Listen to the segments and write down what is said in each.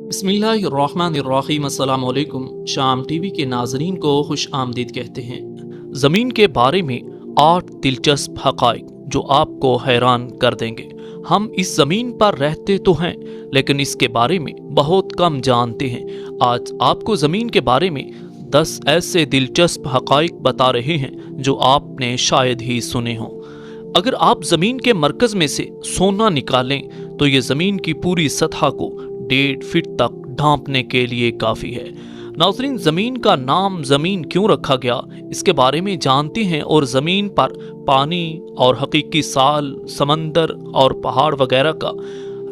بسم اللہ الرحمن الرحیم۔ السلام علیکم۔ شام ٹی وی کے ناظرین کو خوش آمدید کہتے ہیں۔ زمین کے بارے میں 8 دلچسپ حقائق جو آپ کو حیران کر دیں گے۔ ہم اس زمین پر رہتے تو ہیں لیکن اس کے بارے میں بہت کم جانتے ہیں۔ آج آپ کو زمین کے بارے میں 10 ایسے دلچسپ حقائق بتا رہے ہیں جو آپ نے شاید ہی سنے ہوں۔ اگر آپ زمین کے مرکز میں سے سونا نکالیں تو یہ زمین کی پوری سطح کو 1.5 فٹ تک ڈھانپنے کے لیے کافی ہے۔ ناظرین، زمین کا نام زمین کیوں رکھا گیا اس کے بارے میں جانتے ہیں، اور زمین پر پانی اور حقیقی سال، سمندر اور پہاڑ وغیرہ کا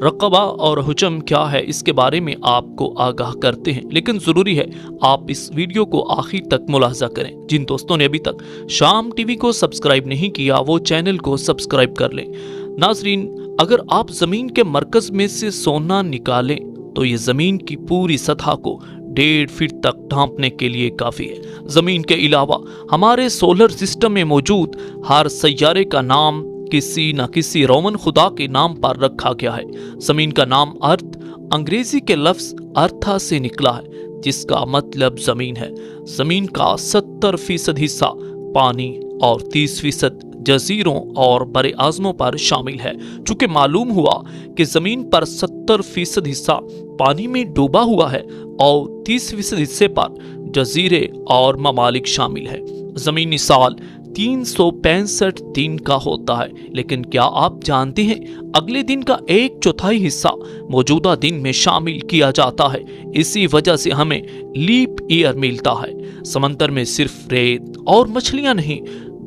رقبہ اور حجم کیا ہے اس کے بارے میں آپ کو آگاہ کرتے ہیں۔ لیکن ضروری ہے آپ اس ویڈیو کو آخر تک ملاحظہ کریں۔ جن دوستوں نے ابھی تک شام ٹی وی کو سبسکرائب نہیں کیا وہ چینل کو سبسکرائب کر لیں۔ ناظرین، اگر آپ زمین کے مرکز میں سے سونا نکالیں تو یہ زمین کی پوری سطح کو 1.5 فٹ تک ڈھانپنے کے لیے کافی ہے۔ زمین کے علاوہ ہمارے سولر سسٹم میں موجود ہر سیارے کا نام کسی نہ کسی رومن خدا کے نام پر رکھا گیا ہے۔ زمین کا نام ارتھ انگریزی کے لفظ ارتھا سے نکلا ہے جس کا مطلب زمین ہے۔ زمین کا 70% حصہ پانی اور 30% جزیروں اور بر اعظموں پر شامل ہے۔ چونکہ معلوم ہوا کہ زمین پر 70% حصہ پانی میں ڈوبا ہوا ہے اور 30% حصے پر جزیرے اور ممالک شامل ہے۔ زمینی سال 365 دن کا ہوتا ہے، لیکن کیا آپ جانتے ہیں اگلے دن کا 1/4 حصہ موجودہ دن میں شامل کیا جاتا ہے۔ اسی وجہ سے ہمیں لیپ ایئر ملتا ہے۔ سمندر میں صرف ریت اور مچھلیاں نہیں،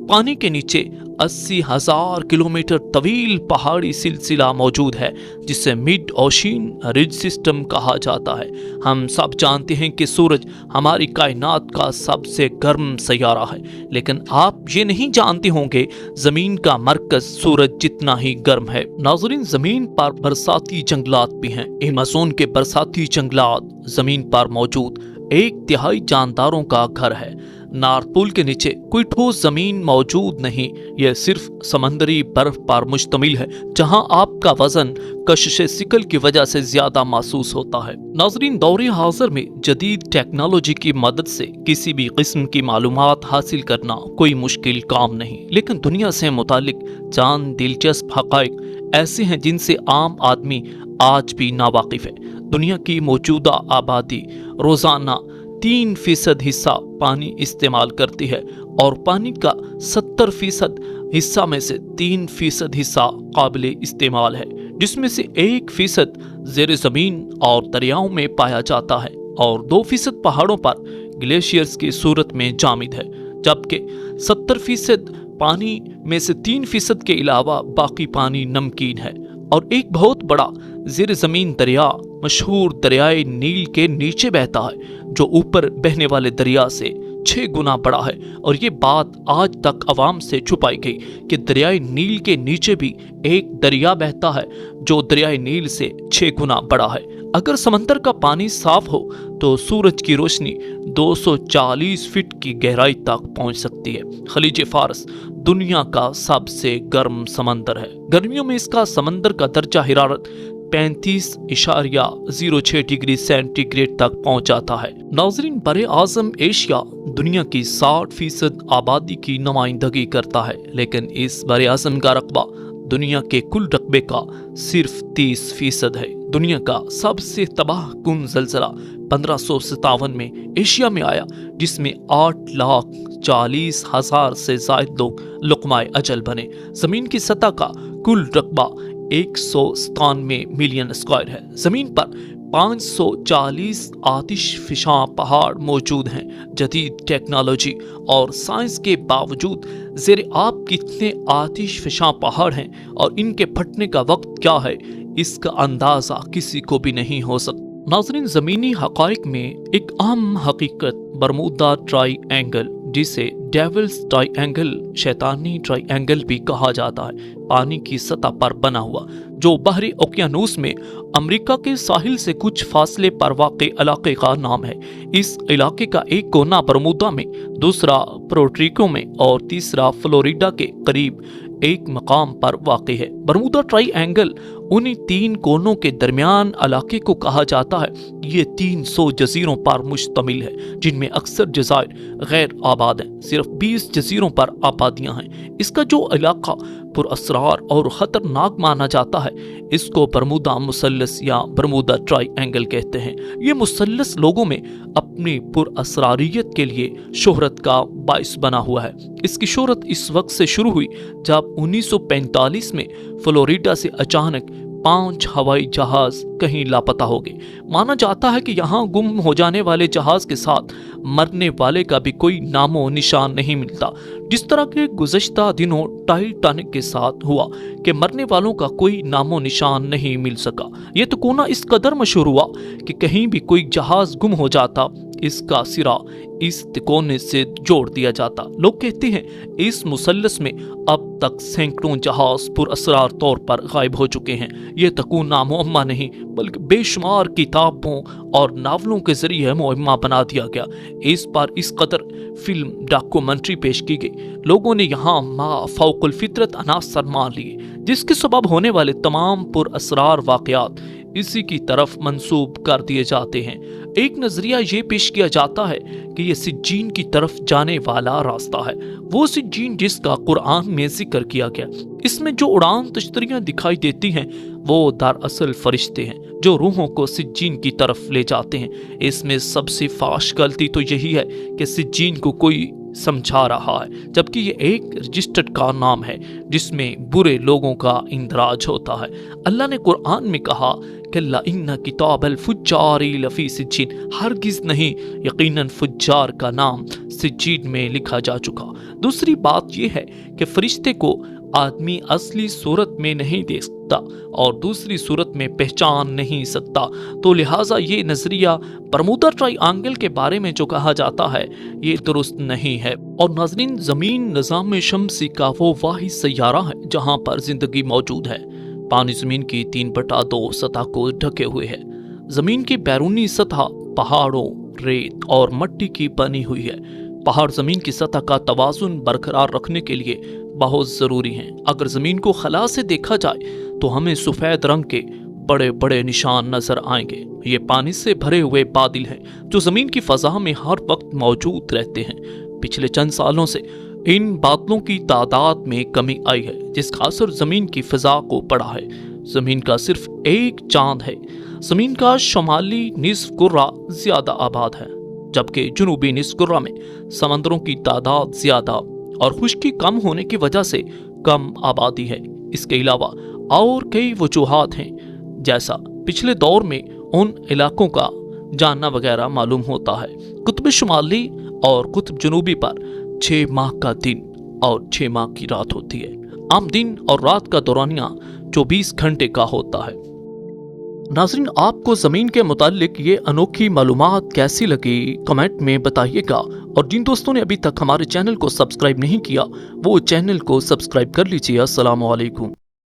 پانی کے نیچے 80,000 کلومیٹر طویل پہاڑی سلسلہ موجود ہے جسے مڈ اوشین رج سسٹم کہا جاتا ہے۔ ہم سب جانتے ہیں کہ سورج ہماری کائنات کا سب سے گرم سیارہ ہے، لیکن آپ یہ نہیں جانتے ہوں کہ زمین کا مرکز سورج جتنا ہی گرم ہے۔ ناظرین، زمین پر برساتی جنگلات بھی ہیں۔ ایمیزون کے برساتی جنگلات زمین پر موجود 1/3 جانداروں کا گھر ہے۔ نارتھ پول کے نیچے کوئی ٹھوس زمین موجود نہیں، یہ صرف سمندری برف پر مشتمل ہے جہاں آپ کا وزن کشش ثقل کی وجہ سے زیادہ محسوس ہوتا ہے۔ ناظرین، دور حاضر میں جدید ٹیکنالوجی کی مدد سے کسی بھی قسم کی معلومات حاصل کرنا کوئی مشکل کام نہیں، لیکن دنیا سے متعلق چند دلچسپ حقائق ایسے ہیں جن سے عام آدمی آج بھی ناواقف ہے۔ دنیا کی موجودہ آبادی روزانہ 3% حصہ پانی استعمال کرتی ہے، اور پانی کا 70% حصہ میں سے 3% حصہ قابل استعمال ہے، جس میں سے 1% زیر زمین اور دریاؤں میں پایا جاتا ہے، اور 2% پہاڑوں پر گلیشیئرز کی صورت میں جامد ہے، جبکہ 70% پانی میں سے 3% کے علاوہ باقی پانی نمکین ہے۔ اور ایک بہت بڑا زیر زمین دریا مشہور دریائے نیل کے نیچے بہتا ہے، جو اوپر بہنے والے دریا سے 6 گنا بڑا ہے، اور یہ بات آج تک عوام سے چھپائی گئی کہ دریائے نیل کے نیچے بھی ایک دریا بہتا ہے جو دریائے نیل سے 6 گنا بڑا ہے۔ اگر سمندر کا پانی صاف ہو تو سورج کی روشنی 240 فٹ کی گہرائی تک پہنچ سکتی ہے۔ خلیج فارس دنیا کا سب سے گرم سمندر ہے۔ گرمیوں میں اس کا سمندر کا درجہ حرارت 35.06 ڈگری سینٹی گریڈ تک پہنچ جاتا ہے۔ ناظرین، بر اعظم ایشیا دنیا کی 60% آبادی کی نمائندگی کرتا ہے، لیکن اس بر اعظم کا رقبہ دنیا کے کل رقبے کا صرف 30% ہے۔ دنیا کا سب سے تباہ کن زلزلہ 1557 میں ایشیا میں آیا، جس میں 8,40,000 سے زائد لوگ لقمۂ اجل بنے۔ زمین کی سطح کا کل رقبہ 197 ملین اسکوائر ہے۔ زمین پر 540 آتش فشاں پہاڑ موجود ہیں۔ جدید ٹیکنالوجی اور سائنس کے باوجود زیر آب کتنے آتش فشاں پہاڑ ہیں اور ان کے پھٹنے کا وقت کیا ہے اس کا اندازہ کسی کو بھی نہیں ہو سکتا۔ ناظرین، زمینی حقائق میں ایک اہم حقیقت برمودا ٹرائی اینگل، جسے ڈیولز ٹرائی اینگل، شیطانی ٹرائی اینگل بھی کہا جاتا ہے، پانی کی سطح پر بنا ہوا، جو بحری اوقیانوس میں امریکہ کے ساحل سے کچھ فاصلے پر واقع علاقے کا نام ہے۔ اس علاقے کا ایک کونا برمودا میں، دوسرا پورٹریکو میں اور تیسرا فلوریڈا کے قریب ایک مقام پر واقع ہے۔ برمودا ٹرائی اینگل انہی 3 کونوں کے درمیان علاقے کو کہا جاتا ہے۔ یہ 300 جزیروں پر مشتمل ہے، جن میں اکثر جزائر غیر آباد ہیں، صرف 20 جزیروں پر آبادیاں ہیں۔ اس کا جو علاقہ پر اسرار اور خطرناک مانا جاتا ہے، اس کو برمودا مثلث یا برمودا ٹرائی اینگل کہتے ہیں۔ یہ مثلث لوگوں میں اپنی پر اسراریت کے لیے شہرت کا باعث بنا ہوا ہے۔ اس کی شہرت اس وقت سے شروع ہوئی جب 1945 میں فلوریڈا سے اچانک 5 ہوائی جہاز کہیں لاپتہ ہو گئے۔ مانا جاتا ہے کہ یہاں گم ہو جانے والے جہاز کے ساتھ مرنے والے کا بھی کوئی نام و نشان نہیں ملتا، جس طرح کے گزشتہ دنوں ٹائٹینک کے ساتھ ہوا کہ مرنے والوں کا کوئی نام و نشان نہیں مل سکا۔ یہ تو کونا اس قدر مشہور ہوا کہ کہیں بھی کوئی جہاز گم ہو جاتا، اس کا سرا اس کونے سے جوڑ دیا جاتا۔ لوگ کہتے ہیں اس مثلث میں اب تک سینکڑوں جہاز پر اسرار طور پر غائب ہو چکے ہیں۔ یہ تکون نامعمہ نہیں بلکہ بے شمار کتابوں اور ناولوں کے ذریعے معمہ بنا دیا گیا۔ اس پر اس قدر فلم ڈاکومنٹری پیش کی گئی، لوگوں نے یہاں ما فوق الفطرت عناصر مان لیے، جس کے سبب ہونے والے تمام پر اسرار واقعات اسی کی طرف منسوب کر دیے جاتے ہیں۔ ایک نظریہ یہ پیش کیا جاتا ہے کہ یہ سجین کی طرف جانے والا راستہ ہے، وہ سجین جس کا قرآن میں ذکر کیا گیا۔ اس میں جو اڑان تشتریاں دکھائی دیتی ہیں وہ دراصل فرشتے ہیں جو روحوں کو سجین کی طرف لے جاتے ہیں۔ اس میں سب سے فاش غلطی تو یہی ہے کہ سجین کو کوئی سمجھا رہا ہے، جبکہ یہ ایک رجسٹرڈ کا نام ہے جس میں برے لوگوں کا اندراج ہوتا ہے۔ اللہ نے قرآن میں کہا کہ لَإِنَّ كِتَابَ الْفُجَّارِ لَفِي سِجِّينَ، ہرگز نہیں، یقیناً فجار کا نام سجین میں لکھا جا چکا۔ دوسری بات یہ ہے کہ فرشتے کو آدمی اصلی صورت میں نہیں دیکھ سکتا اور دوسری صورت میں پہچان نہیں سکتا، تو لہٰذا یہ نظریہ برمودا ٹرائی اینگل کے بارے میں جو کہا جاتا ہے یہ درست نہیں ہے۔ اور ناظرین، زمین نظام شمسی کا وہ واحد سیارہ ہے جہاں پر زندگی موجود ہے۔ پانی زمین کی 3/2 سطح کو ڈھکے ہوئے ہے۔ زمین کی بیرونی سطح پہاڑوں، ریت اور مٹی کی بنی ہوئی ہے۔ پہاڑ زمین کی سطح کا توازن برقرار رکھنے کے لیے بہت ضروری ہیں۔ اگر زمین کو خلا سے دیکھا جائے تو ہمیں سفید رنگ کے بڑے بڑے نشان نظر آئیں گے۔ یہ پانی سے بھرے ہوئے بادل ہیں جو زمین کی فضا میں ہر وقت موجود رہتے ہیں۔ پچھلے چند سالوں سے ان بادلوں کی تعداد میں کمی آئی ہے، جس کا اثر زمین کی فضا کو پڑا ہے۔ زمین کا صرف ایک چاند ہے۔ زمین کا شمالی نصف کرہ زیادہ آباد ہے، جبکہ جنوبی نصف کرہ میں سمندروں کی تعداد زیادہ اور خشکی کم ہونے کی وجہ سے کم آبادی ہے۔ اس کے علاوہ اور کئی وجوہات ہیں، جیسا پچھلے دور میں ان علاقوں کا جاننا وغیرہ معلوم ہوتا ہے۔ قطب شمالی اور قطب جنوبی پر 6 ماہ کا دن اور 6 ماہ کی رات ہوتی ہے۔ عام دن اور رات کا دورانیہ 24 گھنٹے کا ہوتا ہے۔ ناظرین، آپ کو زمین کے متعلق یہ انوکھی معلومات کیسی لگی کمنٹ میں بتائیے گا، اور جن دوستوں نے ابھی تک ہمارے چینل کو سبسکرائب نہیں کیا وہ چینل کو سبسکرائب کر لیجیے۔ السلام علیکم۔